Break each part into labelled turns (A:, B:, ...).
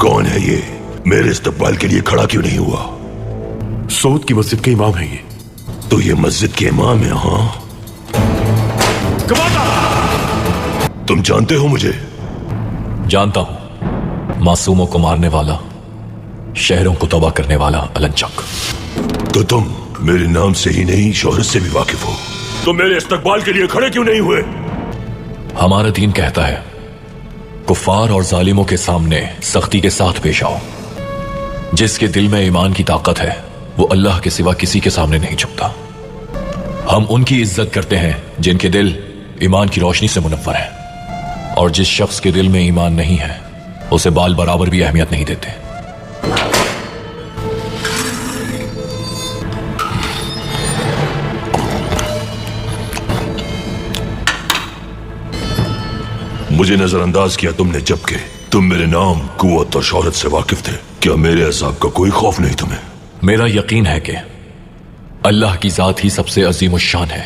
A: कौन है ये? मेरे इस्तकबाल के लिए खड़ा क्यों नहीं हुआ?
B: सऊद की मस्जिद के इमाम है ये।
A: तो ये मस्जिद के इमाम है? हाँ, तुम जानते हो मुझे?
C: जानता हूं, मासूमों को मारने वाला, शहरों को तबाह करने वाला अलंचक।
A: तो तुम मेरे नाम से ही नहीं शोहरत से भी वाकिफ हो, तो मेरे इस्तकबाल के लिए खड़े क्यों नहीं हुए?
C: हमारा दीन कहता है कुफ्फार और जालिमों के सामने सख्ती के साथ पेश आओ। जिसके दिल में ईमान की ताकत है वो अल्लाह के सिवा किसी के सामने नहीं झुकता। हम उनकी इज्जत करते हैं जिनके दिल ईमान की रोशनी से मुनव्वर है, और जिस शख्स के दिल में ईमान नहीं है उसे बाल बराबर भी अहमियत नहीं देते।
A: मुझे नजरअंदाज किया तुमने, जबकि तुम मेरे नाम, कुव्वत और शोहरत से वाकिफ थे। क्या मेरे अज़ाब का कोई खौफ नहीं तुम्हें?
C: मेरा यकीन है कि अल्लाह की जात ही सबसे अजीम शान है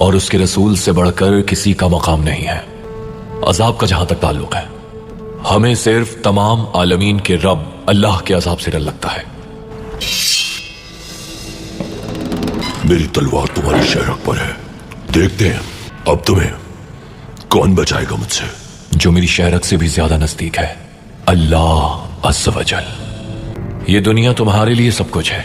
C: और उसके रसूल से बढ़कर किसी का मकाम नहीं है। अजाब का जहां तक ताल्लुक है, हमें सिर्फ तमाम आलमीन के रब अल्लाह के अजाब से डर लगता है।
A: मेरी तलवार तुम्हारी शहरक पर है, देखते हैं अब तुम्हें कौन बचाएगा मुझसे।
C: जो मेरी शहरत से भी ज्यादा नजदीक है, अल्लाह अज़्ज़ वजल। ये दुनिया तुम्हारे लिए सब कुछ है,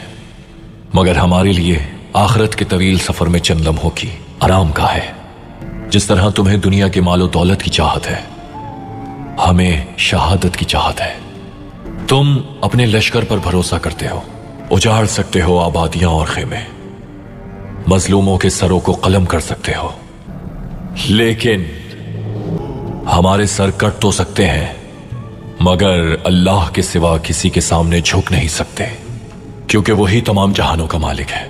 C: मगर हमारे लिए आखिरत के तवील सफर में चंद लम्हों की आराम का है। जिस तरह तुम्हें दुनिया के मालो दौलत की चाहत है, हमें शहादत की चाहत है। तुम अपने लश्कर पर भरोसा करते हो, उजाड़ सकते हो आबादियां और खेमे, मजलूमों के सरों को कलम कर सकते हो, लेकिन हमारे सर कट तो सकते हैं मगर अल्लाह के सिवा किसी के सामने झुक नहीं सकते, क्योंकि वही तमाम जहानों का मालिक है।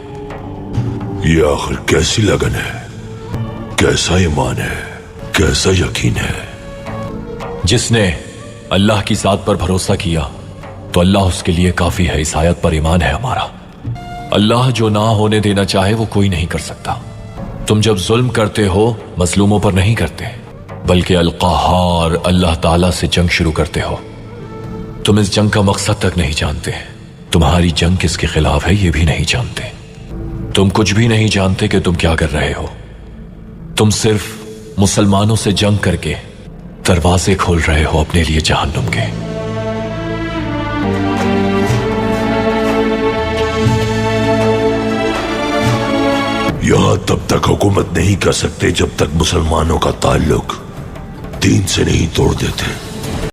A: ये आखिर कैसी लगन है, कैसा ईमान है, कैसा यकीन है?
C: जिसने अल्लाह की जात पर भरोसा किया तो अल्लाह उसके लिए काफी है। इस आयत पर ईमान है हमारा। अल्लाह जो ना होने देना चाहे वो कोई नहीं कर सकता। तुम जब जुल्म करते हो मजलूमों पर नहीं करते, बल्कि अल-क़हार अल्लाह ताला से जंग शुरू करते हो। तुम इस जंग का मकसद तक नहीं जानते, तुम्हारी जंग किसके खिलाफ है ये भी नहीं जानते। तुम कुछ भी नहीं जानते कि तुम क्या कर रहे हो। तुम सिर्फ मुसलमानों से जंग करके दरवाजे खोल रहे हो अपने लिए जहन्नुम के।
A: यहां तब तक हुकूमत नहीं कर सकते जब तक मुसलमानों का ताल्लुक दीन से नहीं तोड़ देते।